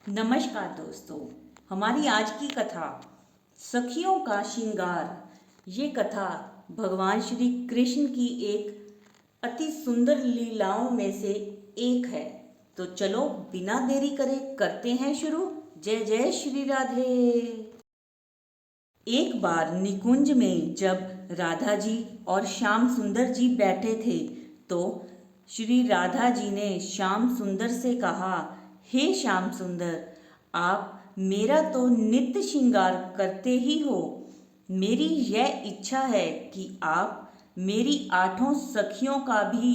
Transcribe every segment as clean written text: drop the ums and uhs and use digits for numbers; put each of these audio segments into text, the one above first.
नमस्कार दोस्तों। हमारी आज की कथा सखियों का श्रृंगार। ये कथा भगवान श्री कृष्ण की एक अति सुंदर लीलाओं में से एक है। तो चलो बिना देरी करे करते हैं शुरू। जय जय श्री राधे। एक बार निकुंज में जब राधा जी और श्याम सुंदर जी बैठे थे तो श्री राधा जी ने श्याम सुंदर से कहा, हे श्याम सुंदर, आप मेरा तो नित्य श्रृंगार करते ही हो। मेरी यह इच्छा है कि आप मेरी 8 सखियों का भी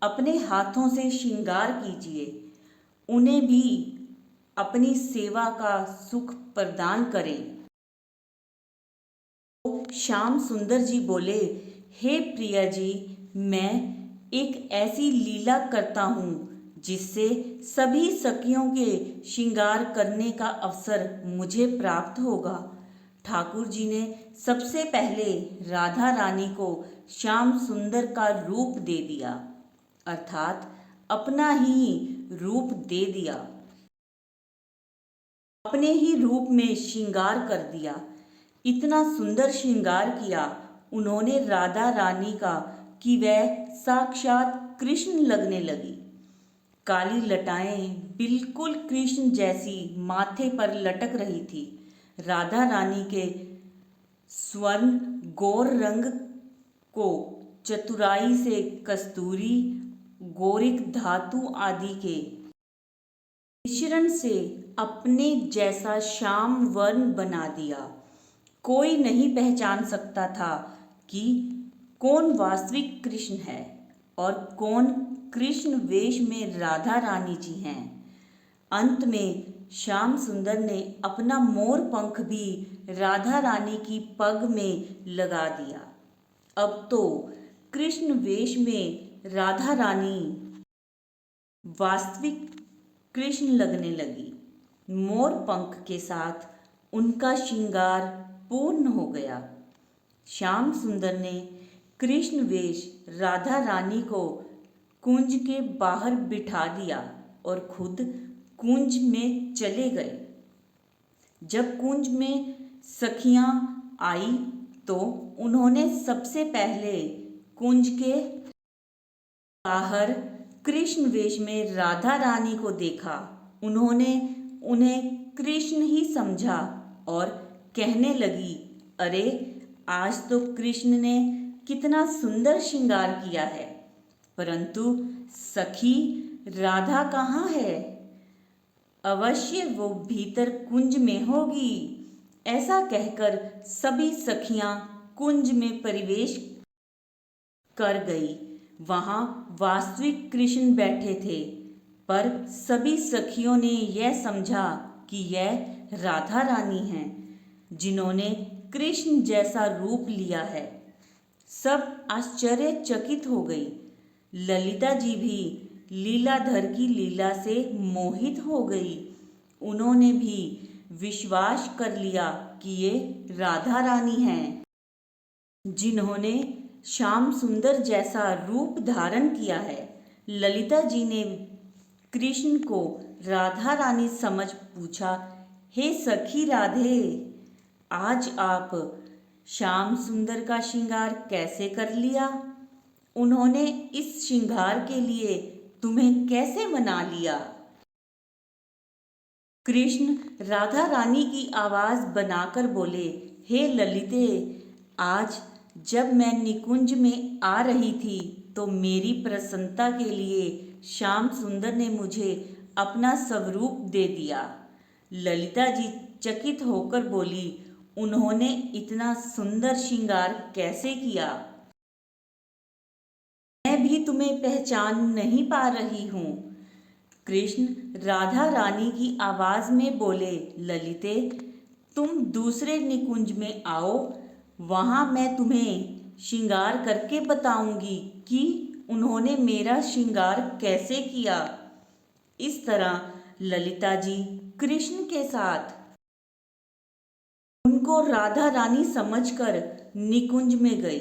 अपने हाथों से श्रृंगार कीजिए, उन्हें भी अपनी सेवा का सुख प्रदान करें। श्याम सुंदर जी बोले, हे प्रिया जी, मैं एक ऐसी लीला करता हूँ जिससे सभी सखियों के श्रृंगार करने का अवसर मुझे प्राप्त होगा। ठाकुर जी ने सबसे पहले राधा रानी को श्याम सुंदर का रूप दे दिया, अर्थात अपना ही रूप दे दिया, अपने ही रूप में श्रृंगार कर दिया। इतना सुंदर श्रृंगार किया उन्होंने राधा रानी का कि वह साक्षात कृष्ण लगने लगी। काली लटाएं बिल्कुल कृष्ण जैसी माथे पर लटक रही थी। राधा रानी के स्वर्ण गौर रंग को चतुराई से कस्तूरी, गौरिक धातु आदि के मिश्रण से अपने जैसा श्याम वर्ण बना दिया। कोई नहीं पहचान सकता था कि कौन वास्तविक कृष्ण है और कौन कृष्ण वेश में राधा रानी जी हैं। अंत में श्याम सुंदर ने अपना मोर पंख भी राधा रानी की पग में लगा दिया। अब तो कृष्ण वेश में राधा रानी वास्तविक कृष्ण लगने लगी। मोर पंख के साथ उनका श्रृंगार पूर्ण हो गया। श्याम सुंदर ने कृष्ण वेश राधा रानी को कुंज के बाहर बिठा दिया और खुद कुंज में चले गए। जब कुंज में सखियां आई तो उन्होंने सबसे पहले कुंज के बाहर कृष्ण वेश में राधा रानी को देखा। उन्होंने उन्हें कृष्ण ही समझा और कहने लगी, अरे आज तो कृष्ण ने कितना सुंदर श्रृंगार किया है, परंतु सखी राधा कहाँ है? अवश्य वो भीतर कुंज में होगी। ऐसा कहकर सभी सखियां कुंज में प्रवेश कर गई। वहां वास्तविक कृष्ण बैठे थे, पर सभी सखियों ने यह समझा कि यह राधा रानी हैं, जिन्होंने कृष्ण जैसा रूप लिया है। सब आश्चर्यचकित हो गई। ललिता जी भी लीलाधर की लीला से मोहित हो गई। उन्होंने भी विश्वास कर लिया कि ये राधा रानी हैं, जिन्होंने श्याम सुंदर जैसा रूप धारण किया है। ललिता जी ने कृष्ण को राधा रानी समझ पूछा, हे सखी राधे, आज आप श्याम सुंदर का श्रृंगार कैसे कर लिया? उन्होंने इस श्रृंगार के लिए तुम्हें कैसे मना लिया? कृष्ण राधा रानी की आवाज बनाकर बोले, हे ललिते, आज जब मैं निकुंज में आ रही थी तो मेरी प्रसन्नता के लिए श्याम सुंदर ने मुझे अपना स्वरूप दे दिया। ललिता जी चकित होकर बोली, उन्होंने इतना सुंदर श्रृंगार कैसे किया? मैं भी तुम्हें पहचान नहीं पा रही हूँ। कृष्ण राधा रानी की आवाज में बोले, ललिते, तुम दूसरे निकुंज में आओ, वहां मैं तुम्हें श्रृंगार करके बताऊंगी कि उन्होंने मेरा श्रृंगार कैसे किया। इस तरह ललिता जी कृष्ण के साथ उनको राधा रानी समझकर निकुंज में गई।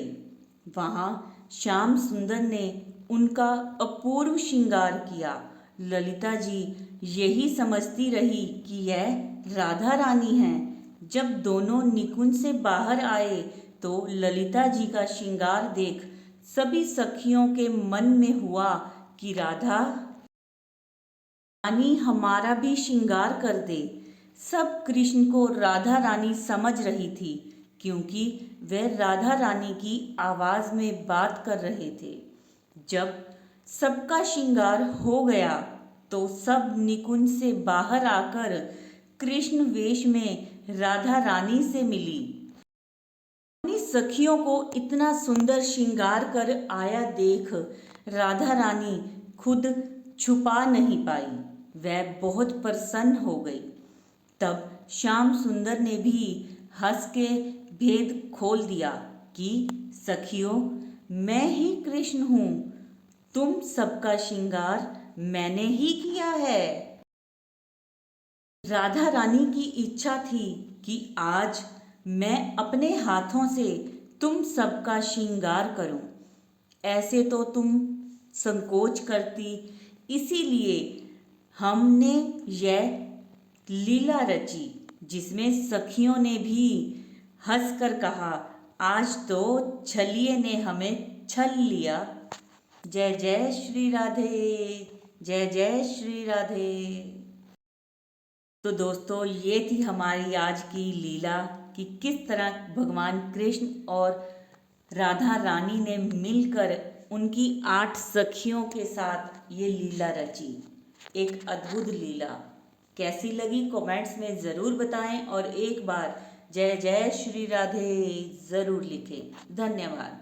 वहां श्याम सुंदर ने उनका अपूर्व श्रृंगार किया। ललिता जी यही समझती रही कि यह राधा रानी हैं। जब दोनों निकुंज से बाहर आए तो ललिता जी का श्रृंगार देख सभी सखियों के मन में हुआ कि राधा रानी हमारा भी श्रृंगार कर दे। सब कृष्ण को राधा रानी समझ रही थी, क्योंकि वे राधा रानी की आवाज में बात कर रहे थे। जब सबका श्रृंगार हो गया तो सब निकुंज से बाहर आकर कृष्ण वेश में राधा रानी से मिली। अपनी सखियों को इतना सुंदर श्रृंगार कर आया देख राधा रानी खुद छुपा नहीं पाई, वह बहुत प्रसन्न हो गई। तब श्याम सुंदर ने भी हंस के भेद खोल दिया कि सखियों, मैं ही कृष्ण हूँ, तुम सबका श्रृंगार मैंने ही किया है। राधा रानी की इच्छा थी कि आज मैं अपने हाथों से तुम सबका श्रृंगार करूं। ऐसे तो तुम संकोच करती, इसीलिए हमने यह लीला रची, जिसमें सखियों ने भी हंसकर कहा, आज तो छलिए ने हमें छल लिया। जय जय श्री राधे, जय जय श्री राधे। तो दोस्तों, ये थी हमारी आज की लीला कि किस तरह भगवान कृष्ण और राधा रानी ने मिलकर उनकी 8 सखियों के साथ ये लीला रची। एक अद्भुत लीला कैसी लगी कमेंट्स में ज़रूर बताएं और एक बार जय जय श्री राधे ज़रूर लिखें। धन्यवाद।